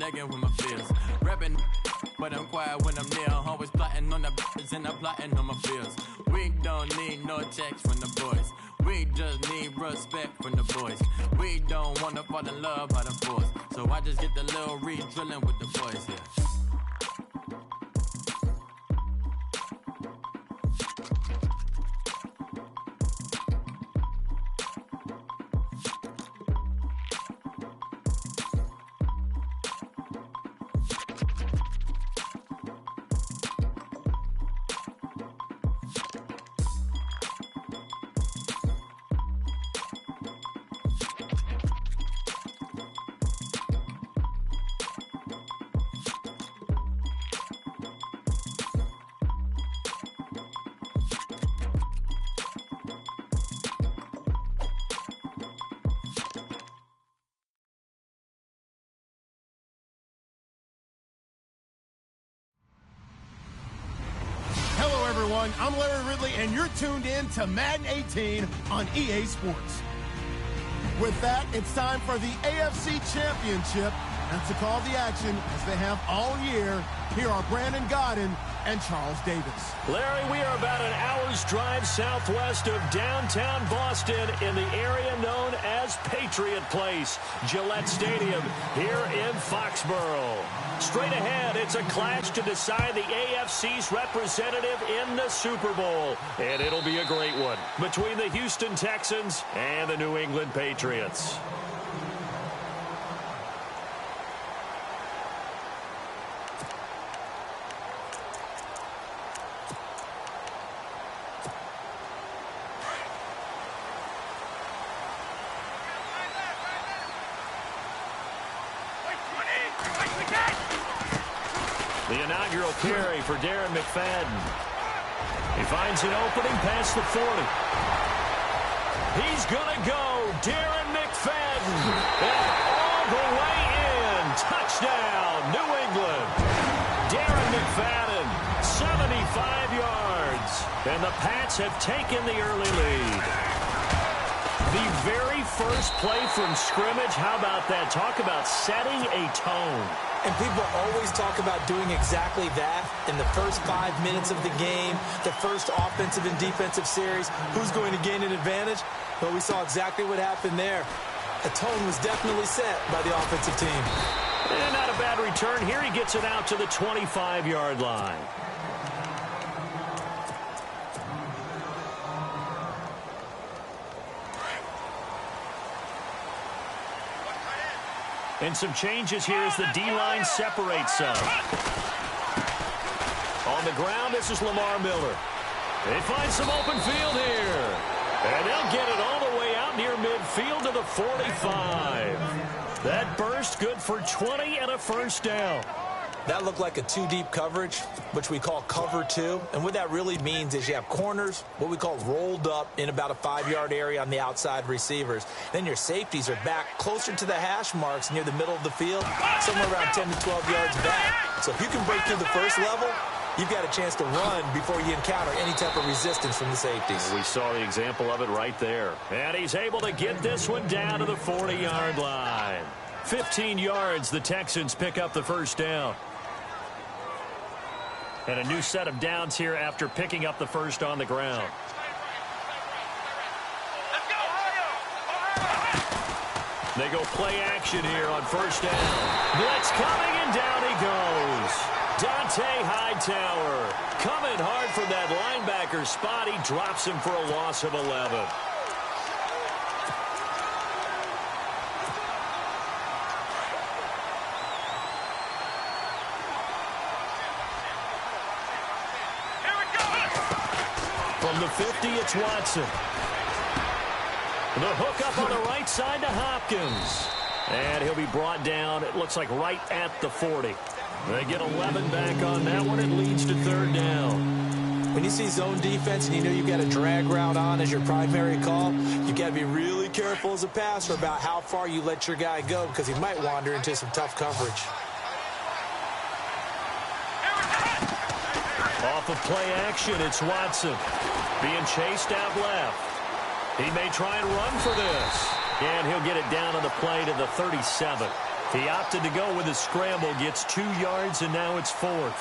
dagging with my fears. Rapping, but I'm quiet when I'm near. Always plotting on the bitches and I'm plotting on my fears. We don't need no checks from the boys. We just need respect from the boys. We don't wanna fall in love by the force. So I just get the little re-drilling with the boys here. I'm Larry Ridley, and you're tuned in to Madden 18 on EA Sports. With that, it's time for the AFC Championship, and to call the action, as they have all year, here are Brandon Godden and Charles Davis. Larry, we are about an hour's drive southwest of downtown Boston in the area known as Patriot Place, Gillette Stadium here in Foxborough. Straight ahead, it's a clash to decide the AFC's representative in the Super Bowl, and it'll be a great one between the Houston Texans and the New England Patriots. The inaugural carry for Darren McFadden. He finds an opening past the 40. He's going to go. Darren McFadden. And all the way in. Touchdown, New England. Darren McFadden, 75 yards. And the Pats have taken the early lead. The very first play from scrimmage, how about that? Talk about setting a tone. And people always talk about doing exactly that in the first 5 minutes of the game, the first offensive and defensive series. Who's going to gain an advantage? Well, we saw exactly what happened there. A tone was definitely set by the offensive team. And not a bad return. Here he gets it out to the 25-yard line. And some changes here as the D-line separates some. On the ground, this is Lamar Miller. They find some open field here. And they'll get it all the way out near midfield to the 45. That burst good for 20 and a first down. That looked like a two-deep coverage, which we call cover two. And what that really means is you have corners, what we call rolled up in about a 5-yard area on the outside receivers. Then your safeties are back closer to the hash marks near the middle of the field, somewhere around 10 to 12 yards back. So if you can break through the first level, you've got a chance to run before you encounter any type of resistance from the safeties. We saw the example of it right there. And he's able to get this one down to the 40-yard line. 15 yards, the Texans pick up the first down. And a new set of downs here after picking up the first on the ground. They go play action here on first down. Blitz coming, and down he goes. Dante Hightower coming hard from that linebacker spot. He drops him for a loss of 11. From the 50, it's Watson. The hook up on the right side to Hopkins. And he'll be brought down, it looks like right at the 40. They get 11 back on that one. It leads to third down. When you see zone defense and you know you've got a drag route on as your primary call, you've got to be really careful as a passer about how far you let your guy go because he might wander into some tough coverage. Off of play action, it's Watson. Being chased out left. He may try and run for this. And he'll get it down on the play to the 37. He opted to go with a scramble, gets 2 yards, and now it's 4th.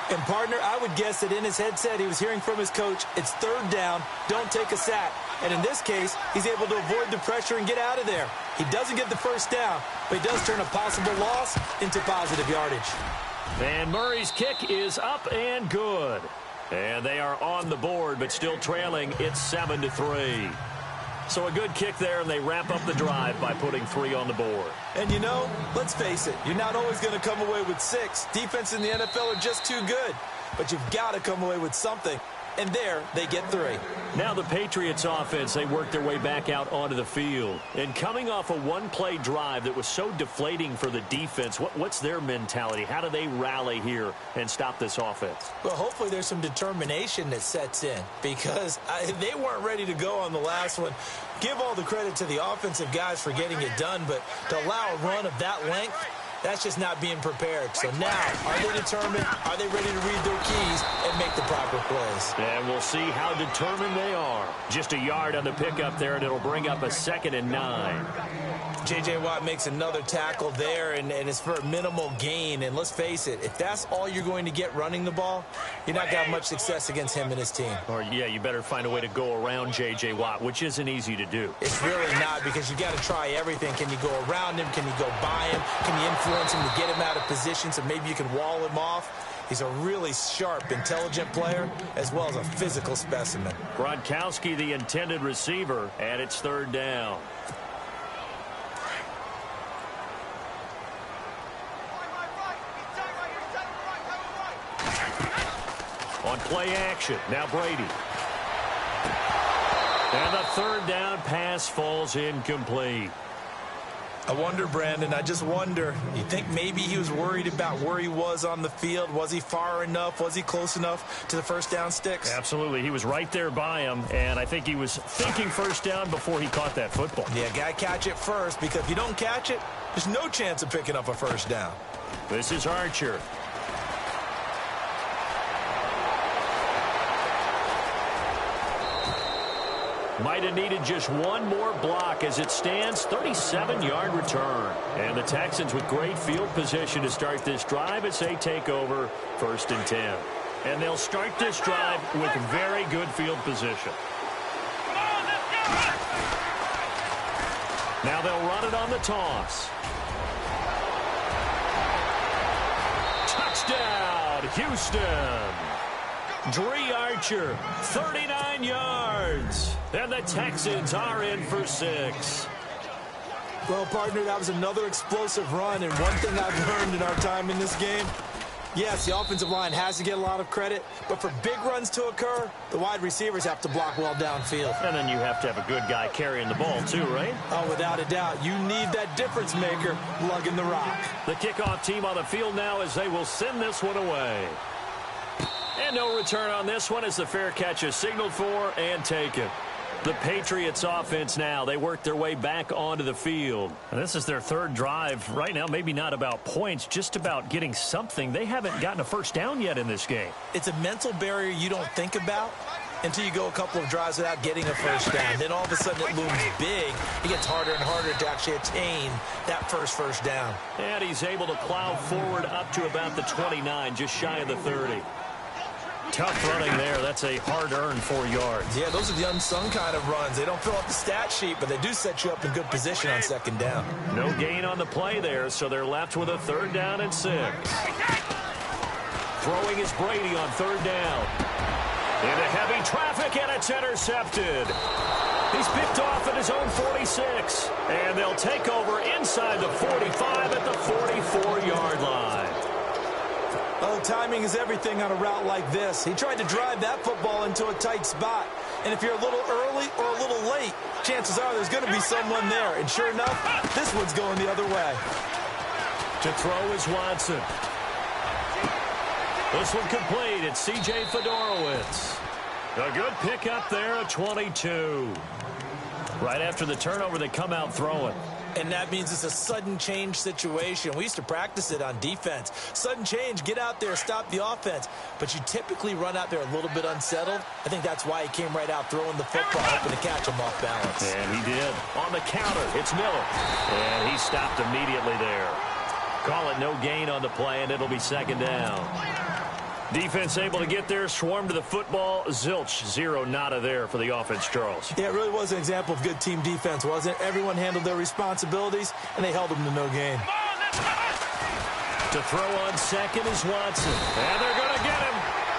And, partner, I would guess that in his headset he was hearing from his coach, it's 3rd down, don't take a sack. And in this case, he's able to avoid the pressure and get out of there. He doesn't get the 1st down, but he does turn a possible loss into positive yardage. And Murray's kick is up and good. And they are on the board, but still trailing. It's 7-3. So a good kick there, and they wrap up the drive by putting 3 on the board. And, you know, let's face it, you're not always going to come away with 6. Defense in the NFL are just too good. But you've got to come away with something. And there, they get 3. Now the Patriots offense, they work their way back out onto the field. And coming off a one-play drive that was so deflating for the defense, what's their mentality? How do they rally here and stop this offense? Well, hopefully there's some determination that sets in because they weren't ready to go on the last one. Give all the credit to the offensive guys for getting it done, but to allow a run of that length, that's just not being prepared. So now, are they determined? Are they ready to read their keys and make the proper plays? And we'll see how determined they are. Just a yard on the pickup there, and it'll bring up a 2nd and 9. J.J. Watt makes another tackle there, and it's for a minimal gain. And let's face it, if that's all you're going to get running the ball, you're not going to have much success against him and his team. Or, yeah, you better find a way to go around J.J. Watt, which isn't easy to do. It's really not because you got to try everything. Can you go around him? Can you go by him? Can you influence him to get him out of position so maybe you can wall him off? He's a really sharp, intelligent player, as well as a physical specimen. Gronkowski, the intended receiver, and it's 3rd down. On play action, now Brady. And the 3rd down pass falls incomplete. I wonder, Brandon, I just wonder, you think maybe he was worried about where he was on the field? Was he far enough? Was he close enough to the 1st down sticks? Absolutely. He was right there by him, and I think he was thinking 1st down before he caught that football. Yeah, got to catch it first, because if you don't catch it, there's no chance of picking up a 1st down. This is Archer. Might have needed just one more block as it stands, 37-yard return. And the Texans with great field position to start this drive as they take over 1st and 10. And they'll start this drive with very good field position. Now they'll run it on the toss. Touchdown, Houston. Dree Archer, 39 yards. And the Texans are in for 6. Well, partner, that was another explosive run. And one thing I've learned in our time in this game, yes, the offensive line has to get a lot of credit, but for big runs to occur, the wide receivers have to block well downfield. And then you have to have a good guy carrying the ball too, right? Oh, without a doubt. You need that difference maker lugging the rock. The kickoff team on the field now as they will send this one away. And no return on this one as the fair catch is signaled for and taken. The Patriots offense now, they work their way back onto the field. And this is their 3rd drive. Right now, maybe not about points, just about getting something. They haven't gotten a 1st down yet in this game. It's a mental barrier you don't think about until you go a couple of drives without getting a 1st down. Then all of a sudden it looms big. It gets harder and harder to actually attain that first down. And he's able to plow forward up to about the 29, just shy of the 30. Tough running there. That's a hard-earned 4 yards. Yeah, those are the unsung kind of runs. They don't fill up the stat sheet, but they do set you up in good position on 2nd down. No gain on the play there, so they're left with a 3rd down and 6. Throwing is Brady on 3rd down. Into heavy traffic, and it's intercepted. He's picked off at his own 46. And they'll take over inside the 45 at the 44-yard line. Oh, timing is everything on a route like this. He tried to drive that football into a tight spot. And if you're a little early or a little late, chances are there's going to be someone there. And sure enough, this one's going the other way. To throw is Watson. This one complete. It's C.J. Fedorowicz. A good pickup there at 22. Right after the turnover, they come out throwing. And that means it's a sudden change situation. We used to practice it on defense. Sudden change, get out there, stop the offense. But you typically run out there a little bit unsettled. I think that's why he came right out throwing the football, hoping to catch him off balance. And he did. On the counter, it's Miller. And he stopped immediately there. Call it no gain on the play, and it'll be second down. Defense able to get there, swarm to the football. Zilch, zero nada there for the offense, Charles. Yeah, it really was an example of good team defense, wasn't it? Everyone handled their responsibilities, and they held them to no gain. To throw on second is Watson. And they're going to get him.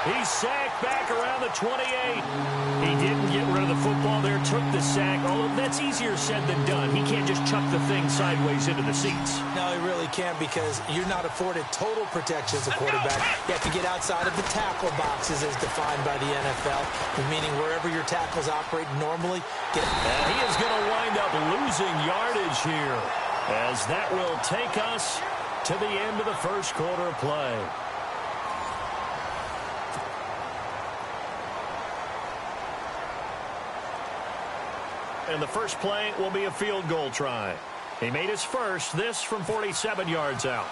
He's sacked back around the 28. He didn't get rid of the football there, took the sack. Although that's easier said than done. He can't just chuck the thing sideways into the seats. No, he really can't, because you're not afforded total protection as a quarterback. You have to get outside of the tackle boxes as defined by the NFL, meaning wherever your tackles operate normally. And he is going to wind up losing yardage here, as that will take us to the end of the first quarter of play. And the first play will be a field goal try. He made his first, this from 47 yards out.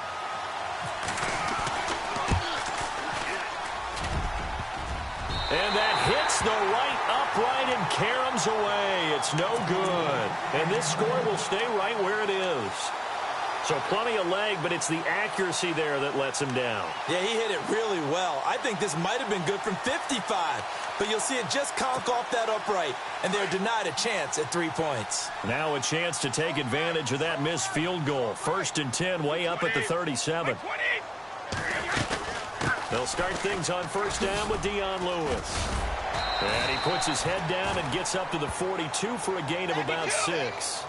And that hits the right upright and caroms away. It's no good. And this score will stay right where it is. So plenty of leg, but it's the accuracy there that lets him down. Yeah, he hit it really well. I think this might have been good from 55. But you'll see it just conk off that upright, and they're denied a chance at 3 points. Now a chance to take advantage of that missed field goal. 1st and 10, way up at the 37. They'll start things on first down with Dion Lewis. And he puts his head down and gets up to the 42 for a gain of about 6.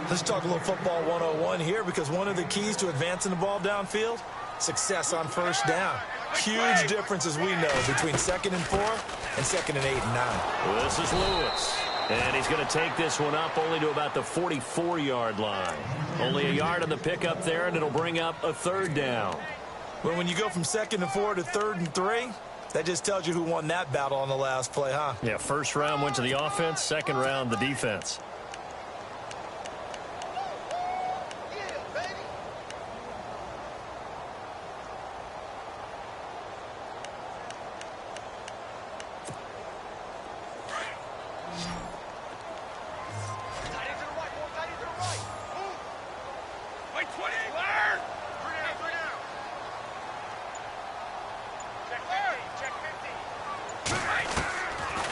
Let's talk a little football 101 here, because one of the keys to advancing the ball downfield, success on first down. Huge difference, as we know, between 2nd and 4 and 2nd and 8 and 9. This is Lewis. And he's going to take this one up only to about the 44-yard line. Only a yard on the pickup there, and it'll bring up a 3rd down. Well, when you go from 2nd and 4 to 3rd and 3, that just tells you who won that battle on the last play, huh? Yeah, first round went to the offense, second round the defense.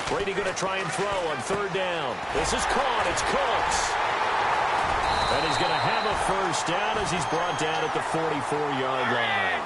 Brady going to try and throw on 3rd down. This is caught. It's Cooks. And he's going to have a first down as he's brought down at the 44-yard line.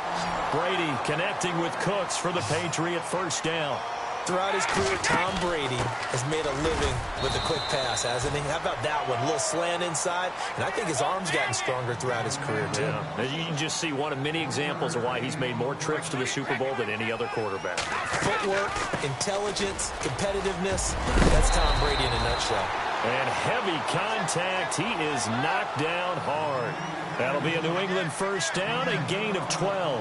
Brady connecting with Cooks for the Patriot first down. Throughout his career, Tom Brady has made a living with the quick pass, hasn't he? How about that one? A little slant inside, and I think his arm's gotten stronger throughout his career, too. Yeah. You can just see one of many examples of why he's made more trips to the Super Bowl than any other quarterback. Footwork, intelligence, competitiveness, that's Tom Brady in a nutshell. And heavy contact. He is knocked down hard. That'll be a New England first down, a gain of 12.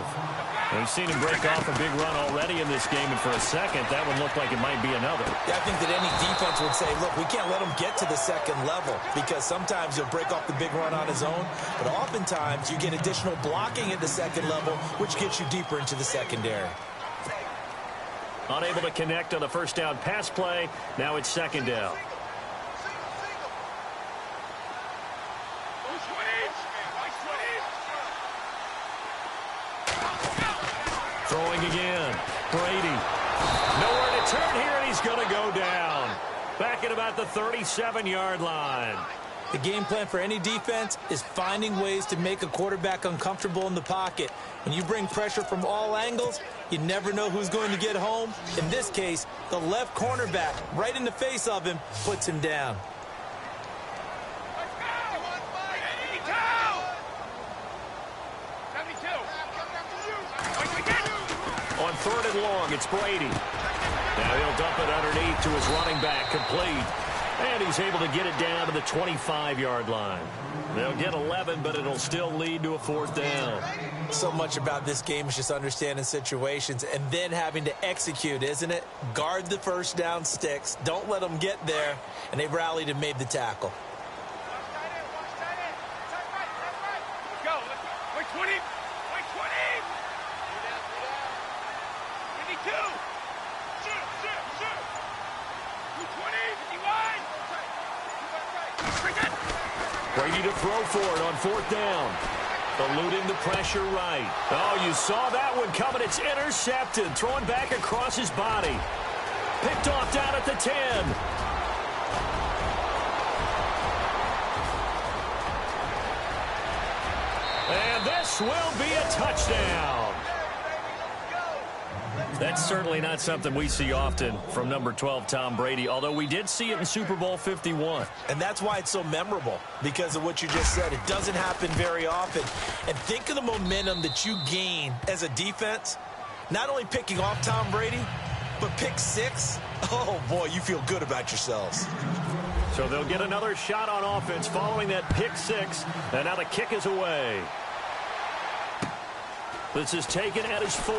We've seen him break off a big run already in this game, and for a second, that one looked like it might be another. Yeah, I think that any defense would say, look, we can't let him get to the 2nd level, because sometimes he'll break off the big run on his own, but oftentimes you get additional blocking at the 2nd level, which gets you deeper into the secondary. Unable to connect on the first down pass play. Now it's 2nd down. Throwing again. Brady. Nowhere to turn here, and he's going to go down. Back at about the 37-yard line. The game plan for any defense is finding ways to make a quarterback uncomfortable in the pocket. When you bring pressure from all angles, you never know who's going to get home. In this case, the left cornerback, right in the face of him, puts him down. On 3rd and long, it's Brady. Now he'll dump it underneath to his running back, complete. And he's able to get it down to the 25-yard line. They'll get 11, but it'll still lead to a 4th down. So much about this game is just understanding situations and then having to execute, isn't it? Guard the first down sticks. Don't let them get there. And they rallied and made the tackle. Brady to throw for it on 4th down. eluding the pressure right. Oh, you saw that one coming. It's intercepted. Throwing back across his body. Picked off down at the 10. And this will be a touchdown. That's certainly not something we see often from number 12, Tom Brady, although we did see it in Super Bowl 51. And that's why it's so memorable, because of what you just said. It doesn't happen very often. And think of the momentum that you gain as a defense, not only picking off Tom Brady, but pick 6. Oh, boy, you feel good about yourselves. So they'll get another shot on offense following that pick 6, and now the kick is away. This is taken at his 4.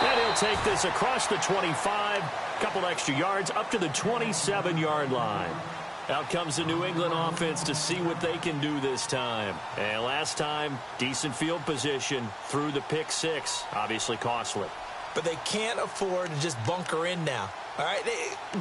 And he'll take this across the 25, couple extra yards up to the 27-yard line. Out comes the New England offense to see what they can do this time. And last time, decent field position through the pick 6, obviously costly. But they can't afford to just bunker in now. All right,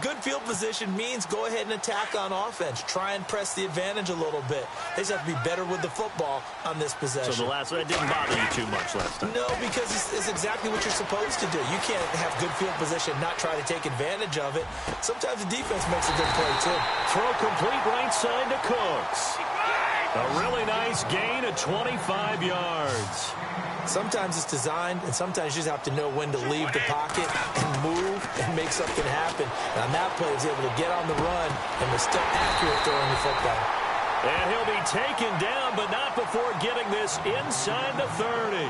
good field position means go ahead and attack on offense. Try and press the advantage a little bit. They just have to be better with the football on this possession. So that didn't bother you too much last time? No, because it's exactly what you're supposed to do. You can't have good field position and not try to take advantage of it. Sometimes the defense makes a good play, too. Throw complete right side to Cooks. A really nice gain of 25 yards. Sometimes it's designed, and sometimes you just have to know when to leave the pocket and move and make something happen. And on that play, he was able to get on the run and was still accurate throwing the football. And he'll be taken down, but not before getting this inside the 30.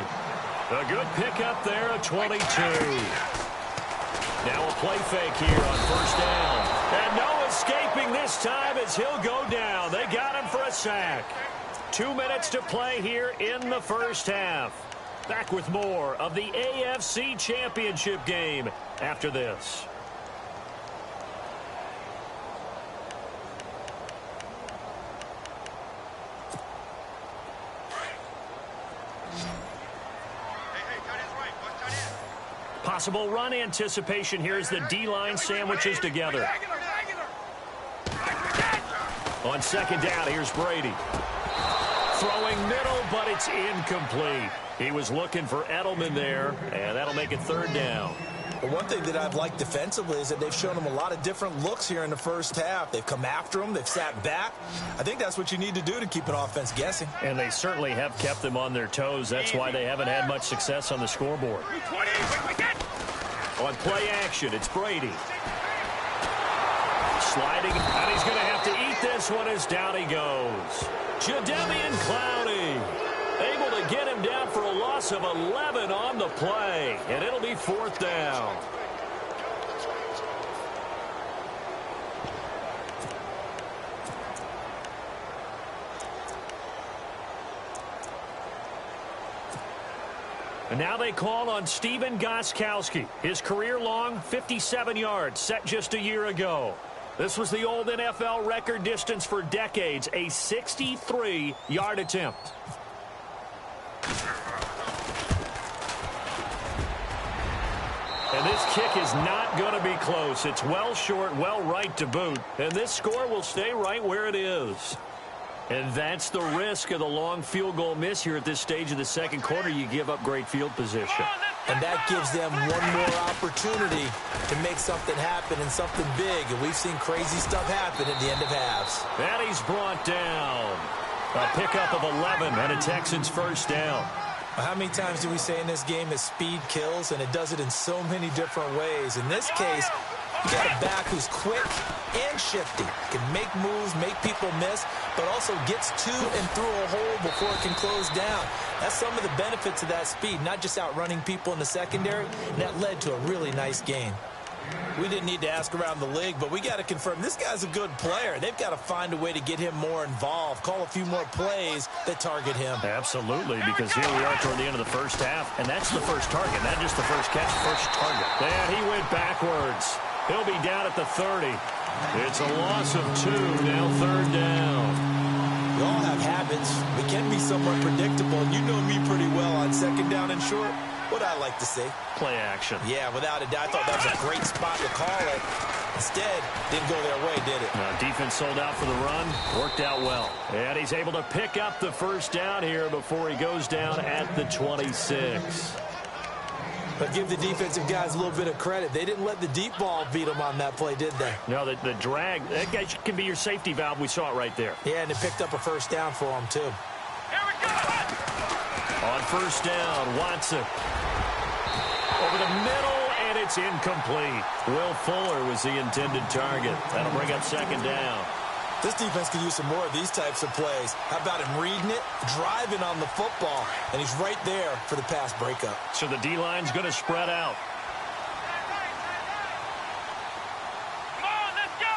A good pickup there, a 22. Now a play fake here on first down. And no escaping this time as he'll go down. They got him for a sack. 2 minutes to play here in the first half. Back with more of the AFC Championship game after this. Possible run anticipation here as the D-line sandwiches together. On second down, here's Brady. Throwing middle, but it's incomplete. He was looking for Edelman there, and that'll make it third down. But one thing that I've liked defensively is that they've shown him a lot of different looks here in the first half. They've come after him. They've sat back. I think that's what you need to do to keep an offense guessing. And they certainly have kept them on their toes. That's why they haven't had much success on the scoreboard. On play action, it's Brady. Sliding, and he's going to have to eat this one as down he goes. Jadeveon Clowney able to get him down for a loss of 11 on the play, and it'll be fourth down. And now they call on Stephen Gostkowski. His career-long 57 yards set just a year ago. This was the old NFL record distance for decades, a 63-yard attempt. And this kick is not going to be close. It's well short, well right to boot. And this score will stay right where it is. And that's the risk of the long field goal miss here at this stage of the second quarter. You give up great field position. And that gives them one more opportunity to make something happen and something big. And we've seen crazy stuff happen at the end of halves. And he's brought down. A pickup of 11 and a Texans first down. How many times do we say in this game that speed kills, and it does it in so many different ways? In this case, you got a back who's quick and shifty, can make moves, make people miss, but also gets to and through a hole before it can close down. That's some of the benefits of that speed, not just outrunning people in the secondary, and that led to a really nice game. We didn't need to ask around the league, but we got to confirm this guy's a good player. They've got to find a way to get him more involved, call a few more plays that target him. Absolutely, because here we are toward the end of the first half, and that's the first target, not just the first catch, first target. And he went backwards. He'll be down at the 30. It's a loss of 2, now third down. We all have habits. We can be somewhat predictable, and you know me pretty well on second down and short. What I like to see. Play action. Yeah, without a doubt. I thought that was a great spot to call it. Instead, didn't go their way, did it? Defense sold out for the run. Worked out well. And he's able to pick up the first down here before he goes down at the 26. But give the defensive guys a little bit of credit. They didn't let the deep ball beat them on that play, did they? No, the drag, that guy can be your safety valve. We saw it right there. Yeah, and it picked up a first down for them, too. Here we go. On first down, Watson. Over the middle, and it's incomplete. Will Fuller was the intended target. That'll bring up second down. This defense could use some more of these types of plays. How about him reading it, driving on the football, and he's right there for the pass breakup. So the D-line's going to spread out. Come on, let's go!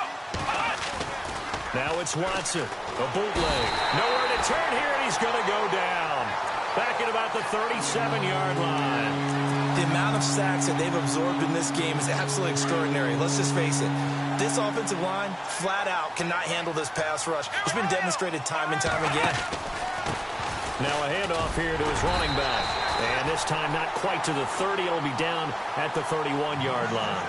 Now it's Watson. A bootleg. Nowhere to turn here, and he's going to go down. Back at about the 37-yard line. The amount of sacks that they've absorbed in this game is absolutely extraordinary. Let's just face it. This offensive line, flat out, cannot handle this pass rush. It's been demonstrated time and time again. Now a handoff here to his running back. And this time not quite to the 30. It'll be down at the 31-yard line.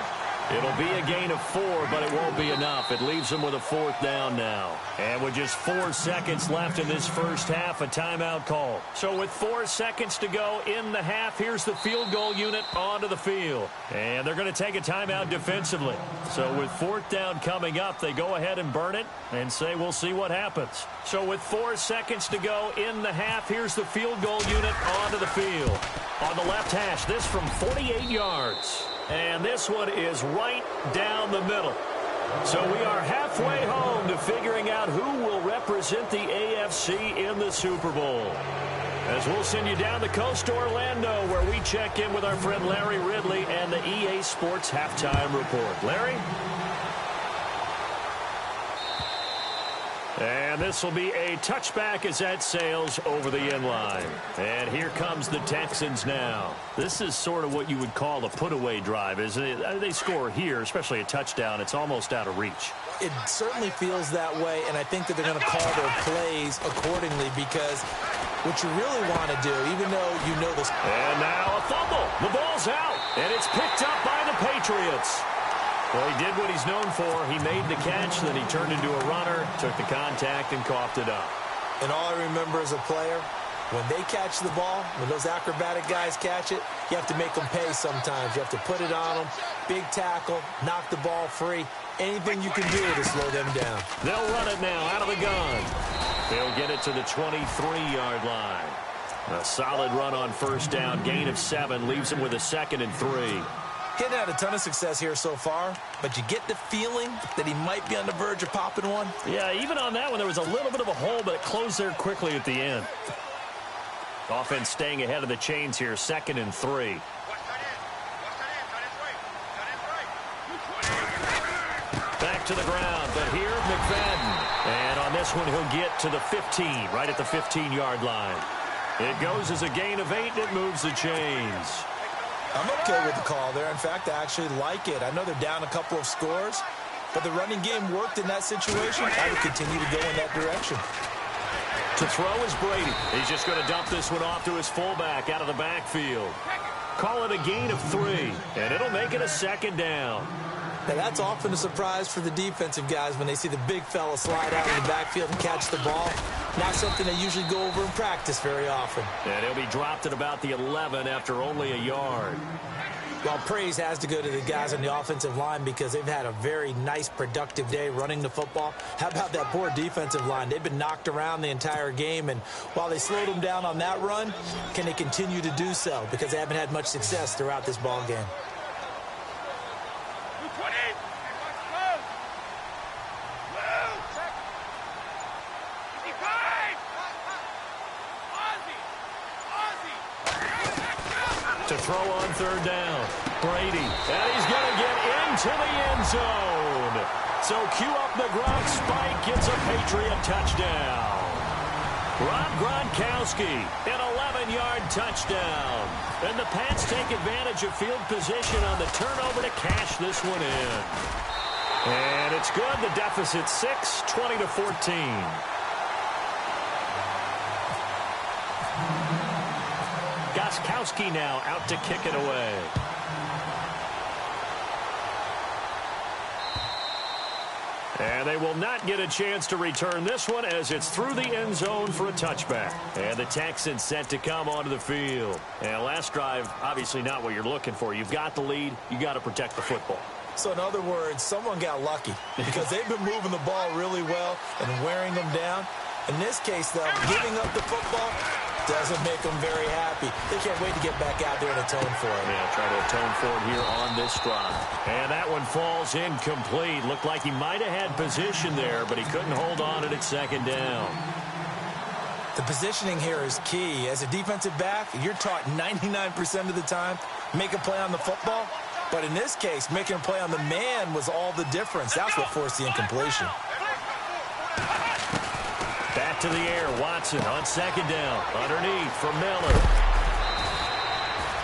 It'll be a gain of 4, but it won't be enough. It leaves them with a fourth down now. And with just 4 seconds left in this first half, a timeout call. So with 4 seconds to go in the half, here's the field goal unit onto the field. And they're going to take a timeout defensively. So with fourth down coming up, they go ahead and burn it and say we'll see what happens. So with 4 seconds to go in the half, here's the field goal unit onto the field. On the left hash, this from 48 yards. And this one is right down the middle. So we are halfway home to figuring out who will represent the AFC in the Super Bowl. As we'll send you down the coast to Orlando, where we check in with our friend Larry Ridley and the EA Sports Halftime Report. Larry? And this will be a touchback as that sails over the end line. And here comes the Texans now. This is sort of what you would call a put-away drive, isn't it? They score here, especially a touchdown. It's almost out of reach. It certainly feels that way, and I think that they're going to call their plays accordingly because what you really want to do, even though you know this. And now a fumble. The ball's out, and it's picked up by the Patriots. Well, he did what he's known for. He made the catch, then he turned into a runner, took the contact, and coughed it up. And all I remember as a player, when they catch the ball, when those acrobatic guys catch it, you have to make them pay sometimes. You have to put it on them, big tackle, knock the ball free. Anything you can do to slow them down. They'll run it now out of the gun. They'll get it to the 23-yard line. A solid run on first down, gain of 7, leaves him with a 2nd and 3. Hadn't had a ton of success here so far, but you get the feeling that he might be on the verge of popping one. Yeah, even on that one, there was a little bit of a hole, but it closed there quickly at the end. Offense staying ahead of the chains here, 2nd and 3. Back to the ground, but here, McFadden. And on this one, he'll get to the 15, right at the 15-yard line. It goes as a gain of 8, and it moves the chains. I'm okay with the call there. In fact, I actually like it. I know they're down a couple of scores, but the running game worked in that situation. I would continue to go in that direction. To throw is Brady. He's just going to dump this one off to his fullback out of the backfield. Call it a gain of 3, and it'll make it a 2nd down. Now, that's often a surprise for the defensive guys when they see the big fella slide out in the backfield and catch the ball. Not something they usually go over in practice very often. And he'll be dropped at about the 11 after only a yard. Well, praise has to go to the guys on the offensive line because they've had a very nice, productive day running the football. How about that poor defensive line? They've been knocked around the entire game, and while they slowed them down on that run, can they continue to do so? Because they haven't had much success throughout this ball game. To throw on 3rd down, Brady, and he's going to get into the end zone. So cue up the Gronk spike, gets a Patriot touchdown. Rob Gronkowski, an 11-yard touchdown. And the Pats take advantage of field position on the turnover to cash this one in. And it's good. The deficit 6, 20-14. Gostkowski now out to kick it away. And they will not get a chance to return this one as it's through the end zone for a touchback. And the Texans set to come onto the field. And last drive, obviously not what you're looking for. You've got the lead. You got to protect the football. So in other words, someone got lucky because they've been moving the ball really well and wearing them down. In this case, though, giving up the football doesn't make them very happy. They can't wait to get back out there and atone for it. Yeah, try to atone for it here on this drive. And that one falls incomplete. Looked like he might have had position there, but he couldn't hold on at second down. The positioning here is key. As a defensive back, you're taught 99% of the time, make a play on the football. But in this case, making a play on the man was all the difference. That's what forced the incompletion. Back to the air, Watson on second down. Underneath for Miller.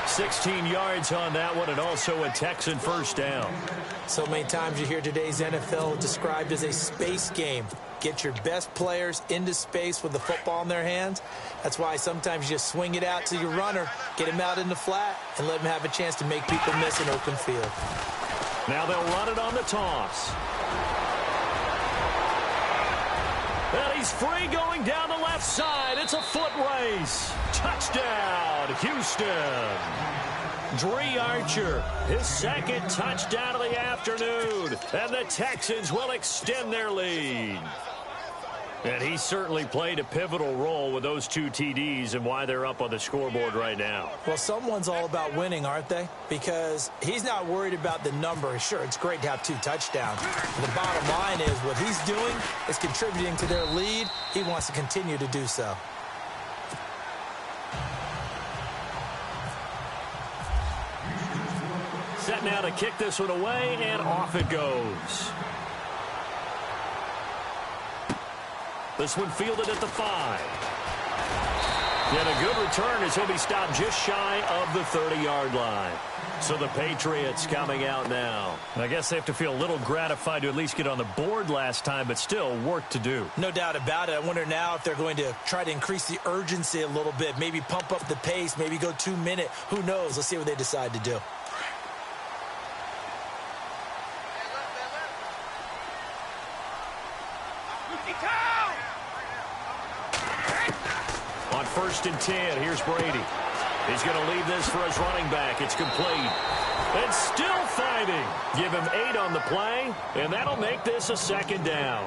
16 yards on that one, and also a Texan first down. So many times you hear today's NFL described as a space game. Get your best players into space with the football in their hands. That's why sometimes you just swing it out to your runner, get him out in the flat, and let him have a chance to make people miss an open field. Now they'll run it on the toss. And he's free going down the left side. It's a foot race. Touchdown, Houston. Dre Archer, his second touchdown of the afternoon. And the Texans will extend their lead. And he certainly played a pivotal role with those two TDs and why they're up on the scoreboard right now. Well, someone's all about winning, aren't they? Because he's not worried about the number. Sure, it's great to have 2 touchdowns. But the bottom line is what he's doing is contributing to their lead. He wants to continue to do so. Set now to kick this one away, and off it goes. This one fielded at the 5. And a good return as he'll be stopped just shy of the 30-yard line. So the Patriots coming out now. I guess they have to feel a little gratified to at least get on the board last time, but still work to do. No doubt about it. I wonder now if they're going to try to increase the urgency a little bit, maybe pump up the pace, maybe go 2-minute. Who knows? Let's see what they decide to do. On 1st and 10, here's Brady. He's going to leave this for his running back. It's complete. And still fighting. Give him 8 on the play, and that'll make this a second down.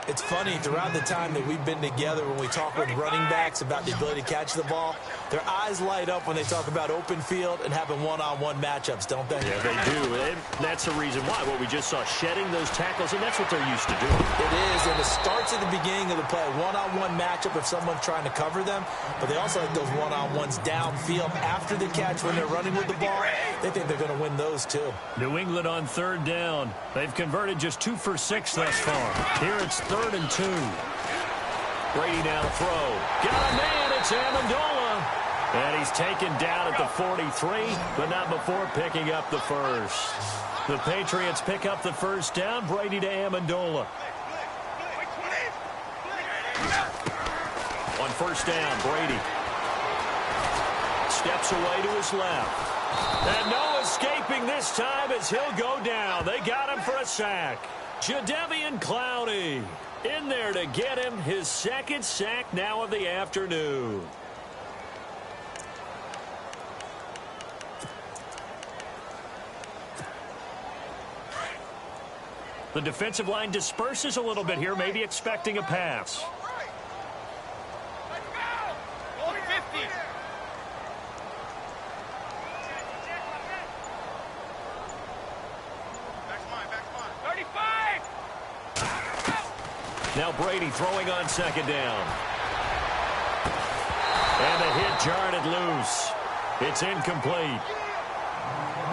It's funny, throughout the time that we've been together, when we talk with running backs about the ability to catch the ball, their eyes light up when they talk about open field and having one-on-one matchups, don't they? Yeah, they do. And that's the reason why. What we just saw, shedding those tackles, and that's what they're used to doing. It is, and it starts at the beginning of the play. One-on-one matchup if someone's trying to cover them, but they also like those one-on-ones downfield after the catch when they're running with the ball. They think they're going to win those, too. New England on 3rd down. They've converted just 2 for 6 thus far. Here it's 3rd and 2. Brady now to throw. Got a man. It's Amendola. And he's taken down at the 43, but not before picking up the first. The Patriots pick up the first down. Brady to Amendola. On 1st down, Brady steps away to his left. And no escaping this time as he'll go down. They got him for a sack. Jadeveon Clowney in there to get him his 2nd sack now of the afternoon. The defensive line disperses a little bit here, maybe expecting a pass. Now Brady throwing on 2nd down. And the hit jarred it loose. It's incomplete.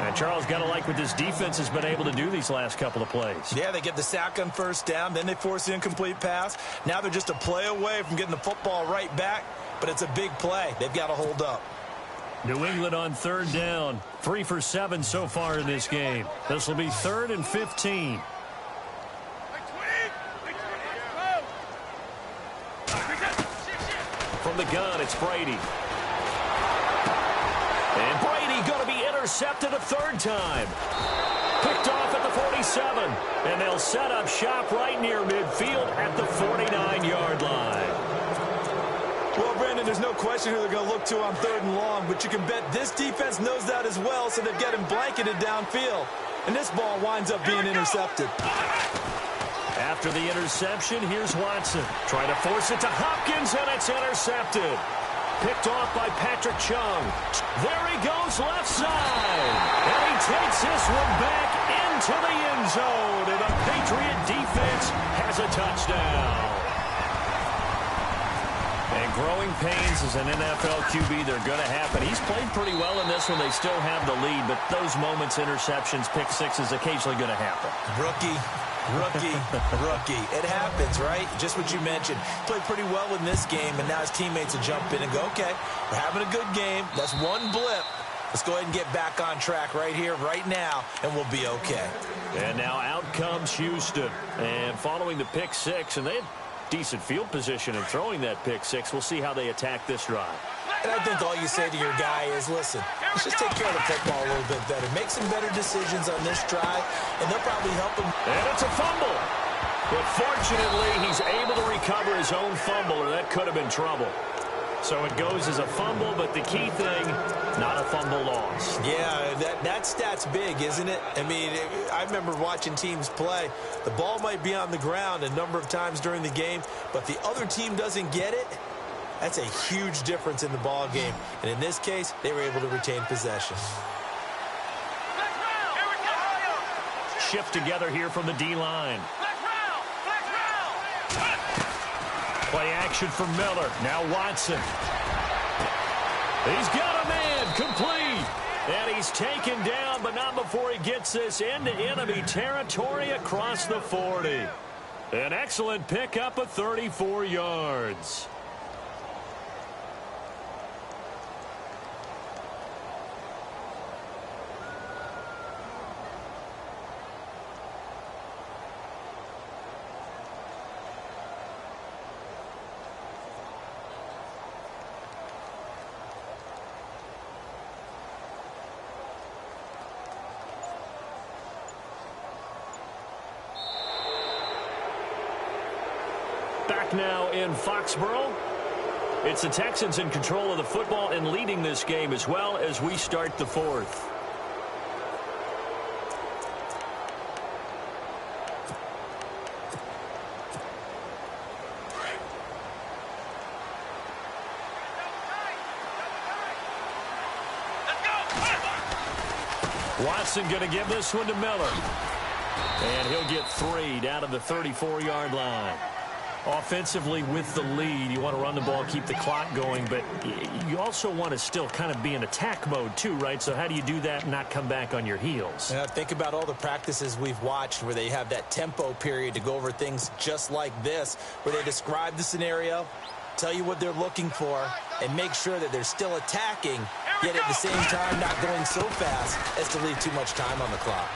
And Charles, got to like what this defense has been able to do these last couple of plays. Yeah, they get the sack on 1st down, then they force the incomplete pass. Now they're just a play away from getting the football right back, but it's a big play. They've got to hold up. New England on 3rd down. 3 for 7 so far in this game. This will be 3rd and 15. From the gun, it's Brady. And Brady going to be intercepted a third time. Picked off at the 47. And they'll set up shop right near midfield at the 49-yard line. Well, Brandon, there's no question who they're going to look to on 3rd and long, but you can bet this defense knows that as well, so they're getting blanketed downfield. And this ball winds up being intercepted. After the interception, here's Watson. Trying to force it to Hopkins, and it's intercepted. Picked off by Patrick Chung. There he goes left side. And he takes this one back into the end zone. And the Patriot defense has a touchdown. And growing pains as an NFL QB, they're going to happen. He's played pretty well in this one. They still have the lead, but those moments, interceptions, pick sixes, occasionally going to happen. Rookie. It happens, right? Just what you mentioned. Played pretty well in this game, and now his teammates will jump in and go, okay, we're having a good game. That's one blip. Let's go ahead and get back on track right here, right now, and we'll be okay. And now out comes Houston. And following the pick six, and they had decent field position in throwing that pick six. We'll see how they attack this drive. And I think all you say to your guy is, listen, let's just take care of the football a little bit better. Make some better decisions on this drive, and they'll probably help him. And it's a fumble. But fortunately, he's able to recover his own fumble, or that could have been trouble. So it goes as a fumble, but the key thing, not a fumble loss. Yeah, that stat's big, isn't it? I mean, I remember watching teams play. The ball might be on the ground a number of times during the game, but the other team doesn't get it. That's a huge difference in the ball game. And in this case, they were able to retain possession. Shift together here from the D-line. Play action for Miller. Now Watson. He's got a man complete. And he's taken down, but not before he gets this into enemy territory across the 40. An excellent pickup of 34 yards. Back now in Foxborough. It's the Texans in control of the football and leading this game as well as we start the fourth. Watson going to give this one to Miller. And he'll get 3 down to the 34-yard line. Offensively with the lead, you want to run the ball, keep the clock going, but you also want to still kind of be in attack mode too, right? So how do you do that and not come back on your heels? Think about all the practices we've watched where they have that tempo period to go over things just like this, where they describe the scenario, tell you what they're looking for, and make sure that they're still attacking, yet at the same time not going so fast as to leave too much time on the clock.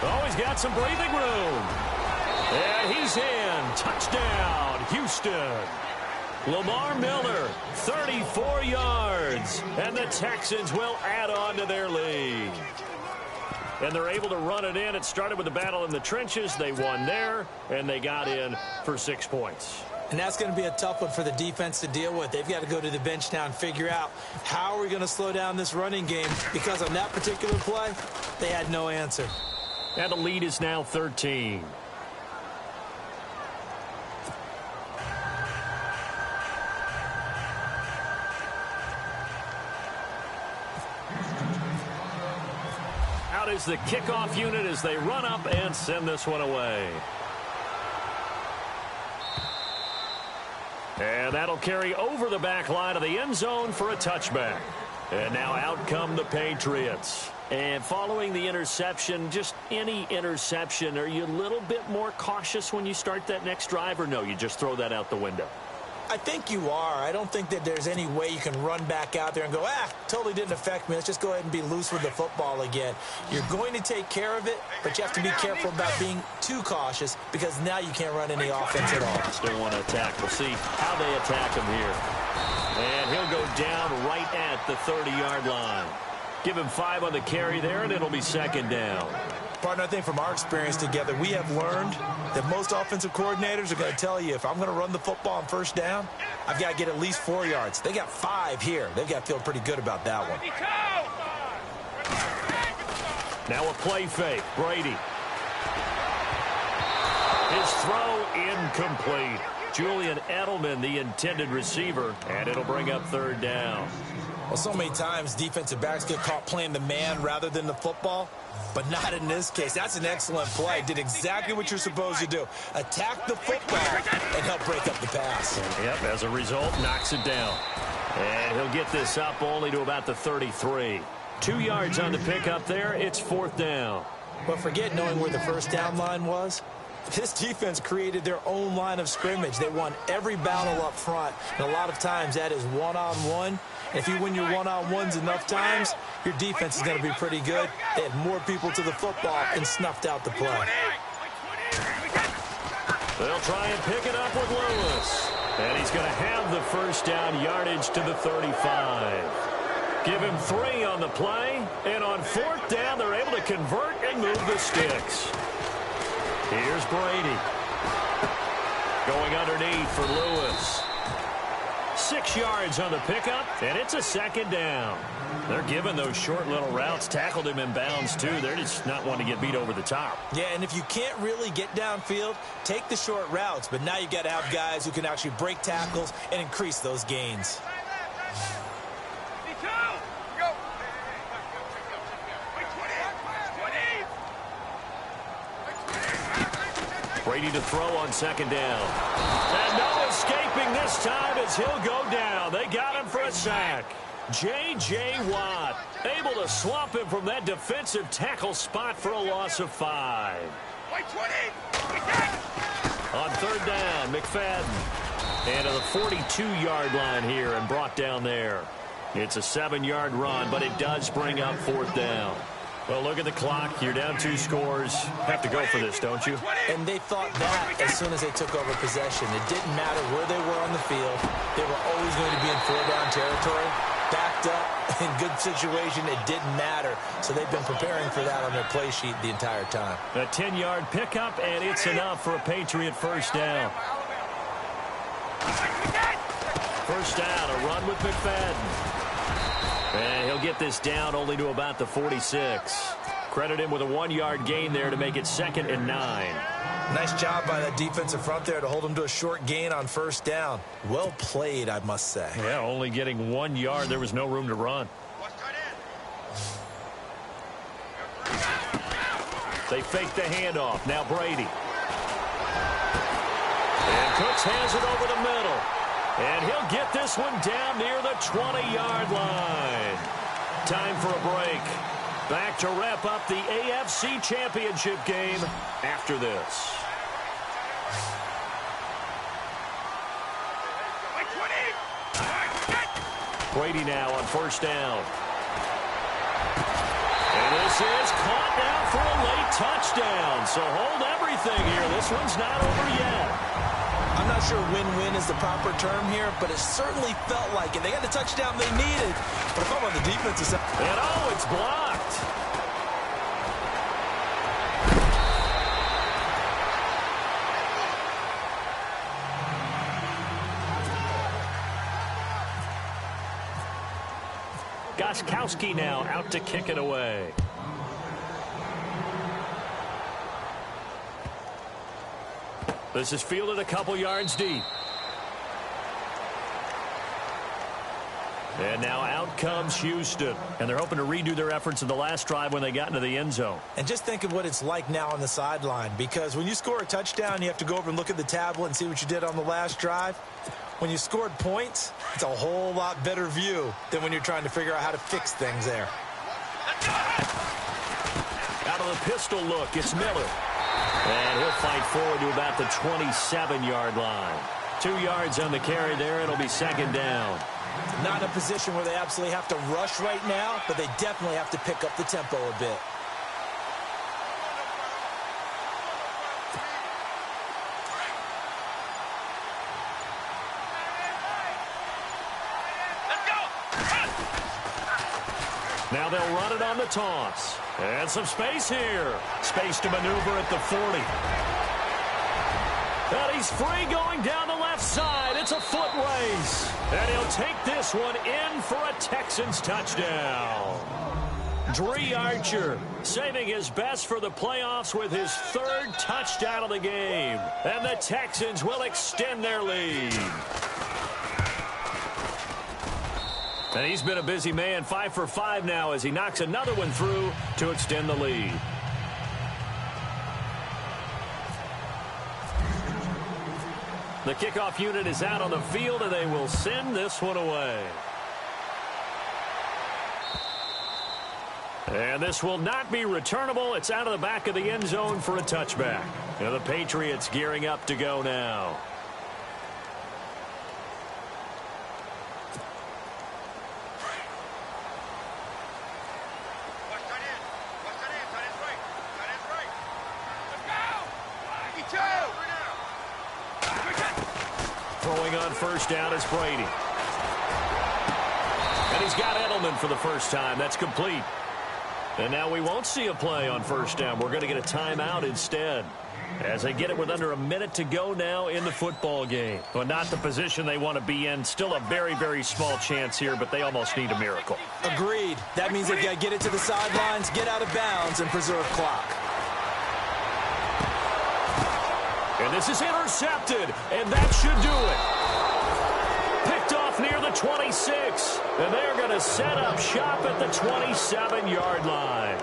Oh, he's got some breathing room. And he's in. Touchdown, Houston. Lamar Miller, 34 yards. And the Texans will add on to their lead. And they're able to run it in. It started with a battle in the trenches. They won there, and they got in for 6 points. And that's going to be a tough one for the defense to deal with. They've got to go to the bench now and figure out how are we going to slow down this running game, because on that particular play, they had no answer. And the lead is now 13. Out is the kickoff unit as they run up and send this one away. And that'll carry over the back line of the end zone for a touchback. And now out come the Patriots. And following the interception, just any interception, are you a little bit more cautious when you start that next drive, or no, you just throw that out the window? I think you are. I don't think that there's any way you can run back out there and go, totally didn't affect me. Let's just go ahead and be loose with the football again. You're going to take care of it, but you have to be careful about being too cautious, because now you can't run any offense at all. Still want to attack. We'll see how they attack him here. And he'll go down right at the 30-yard line. Give him 5 on the carry there, and it'll be second down. Partner, I think from our experience together, we have learned that most offensive coordinators are going to tell you, if I'm going to run the football on first down, I've got to get at least 4 yards. They got 5 here. They've got to feel pretty good about that one. Now a play fake. Brady. His throw incomplete. Julian Edelman, the intended receiver, and it'll bring up third down. Well, so many times defensive backs get caught playing the man rather than the football, but not in this case. That's an excellent play. Did exactly what you're supposed to do. Attack the football and help break up the pass. Yep, as a result, knocks it down. And he'll get this up only to about the 33. 2 yards on the pickup there. It's fourth down. But forget knowing where the first down line was. This defense created their own line of scrimmage. They won every battle up front, and a lot of times that is one-on-one. If you win your one-on-ones enough times, your defense is going to be pretty good. They had more people to the football and snuffed out the play. They'll try and pick it up with Lewis. And he's going to have the first down yardage to the 35. Give him 3 on the play, and on fourth down, they're able to convert and move the sticks. Here's Brady. Going underneath for Lewis. 6 yards on the pickup, and it's a second down. They're giving those short little routes. Tackled him in bounds, too. They're just not wanting to get beat over the top. Yeah, and if you can't really get downfield, take the short routes. But now you got to have guys who can actually break tackles and increase those gains. Brady to throw on second down. And no escaping this time as he'll go down. They got him for a sack. J.J. Watt able to swamp him from that defensive tackle spot for a loss of 5. On third down, McFadden. And to the 42-yard line here and brought down there. It's a 7-yard run, but it does bring up fourth down. Well, look at the clock. You're down 2 scores. Have to go for this, don't you? And they thought that as soon as they took over possession. It didn't matter where they were on the field. They were always going to be in 4-down territory. Backed up, in good situation, it didn't matter. So they've been preparing for that on their play sheet the entire time. A 10-yard pickup, and it's enough for a Patriot first down. First down, a run with McFadden. And he'll get this down only to about the 46. Credit him with a 1-yard gain there to make it 2nd and 9. Nice job by that defensive front there to hold him to a short gain on first down. Well played, I must say. Yeah, only getting 1 yard. There was no room to run. They fake the handoff. Now Brady. And Cooks hands it over the middle. And he'll get this one down near the 20-yard line. Time for a break. Back to wrap up the AFC Championship game after this. Brady now on first down. And this is caught now for a late touchdown. So hold everything here. This one's not over yet. I'm not sure win-win is the proper term here, but it certainly felt like it. They got the touchdown they needed. But if I'm on the defensive side. And oh, it's blocked. Gostkowski now out to kick it away. This is fielded a couple yards deep. And now out comes Houston. And they're hoping to redo their efforts in the last drive when they got into the end zone. And just think of what it's like now on the sideline. Because when you score a touchdown, you have to go over and look at the tablet and see what you did on the last drive. When you scored points, it's a whole lot better view than when you're trying to figure out how to fix things there. Out of the pistol look, it's Miller. And he'll fight forward to about the 27-yard line. 2 yards on the carry there. It'll be second down. Not in a position where they absolutely have to rush right now, but they definitely have to pick up the tempo a bit. Now they'll run it on the toss. And some space here. Space to maneuver at the 40. And he's free going down the left side. It's a foot race. And he'll take this one in for a Texans touchdown. Dree Archer saving his best for the playoffs with his 3rd touchdown of the game. And the Texans will extend their lead. And he's been a busy man, 5 for 5 now as he knocks another one through to extend the lead. The kickoff unit is out on the field, and they will send this one away. And this will not be returnable. It's out of the back of the end zone for a touchback. And the Patriots gearing up to go now. Throwing on first down is Brady. And he's got Edelman for the first time. That's complete. And now we won't see a play on first down. We're going to get a timeout instead. As they get it with under a minute to go now in the football game. Well, not the position they want to be in. Still a very, very small chance here, but they almost need a miracle. Agreed. That means they've got to get it to the sidelines, get out of bounds, and preserve clock. And this is intercepted, and that should do it. Picked off near the 26, and they're going to set up shop at the 27-yard line.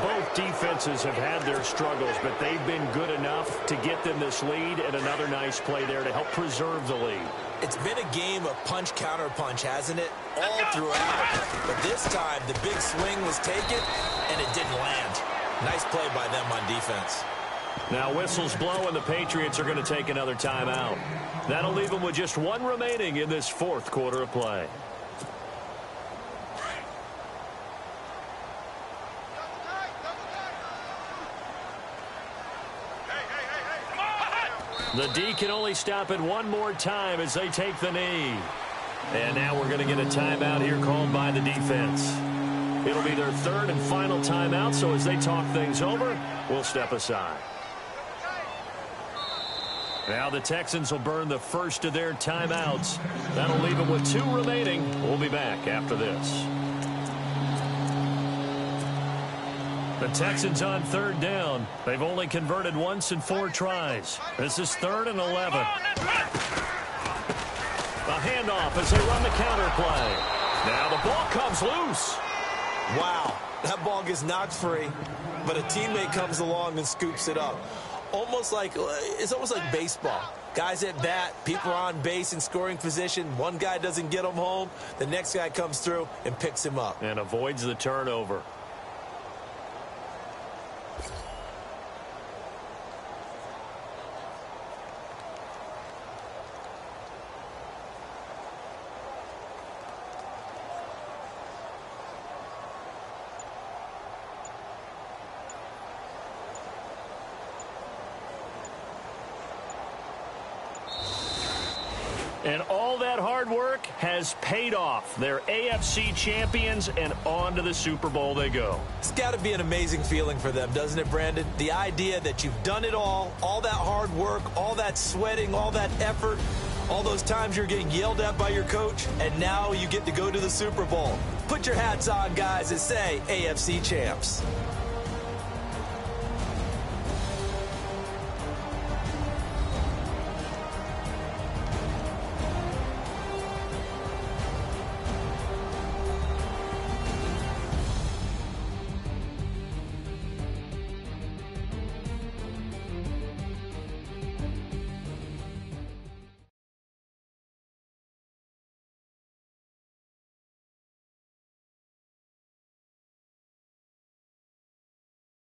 Both defenses have had their struggles, but they've been good enough to get them this lead, and another nice play there to help preserve the lead. It's been a game of punch-counter-punch, hasn't it? All throughout. But this time, the big swing was taken, and it didn't land. Nice play by them on defense. Now whistles blow, and the Patriots are going to take another timeout. That'll leave them with just one remaining in this 4th quarter of play. The D can only stop it one more time as they take the knee. And now we're going to get a timeout here called by the defense. It'll be their 3rd and final timeout, so as they talk things over, we'll step aside. Now the Texans will burn the first of their timeouts. That'll leave them with 2 remaining. We'll be back after this. The Texans on 3rd down. They've only converted once in 4 tries. This is 3rd and 11. A handoff as they run the counter play. Now the ball comes loose. Wow, that ball gets knocked free, but a teammate comes along and scoops it up. It's almost like baseball. Guys at bat, people are on base in scoring position. One guy doesn't get him home. The next guy comes through and picks him up. And avoids the turnover. And all that hard work has paid off. They're AFC champions, and on to the Super Bowl they go. It's got to be an amazing feeling for them, doesn't it, Brandon? The idea that you've done it all that hard work, all that sweating, all that effort, all those times you're getting yelled at by your coach, and now you get to go to the Super Bowl. Put your hats on, guys, and say AFC champs.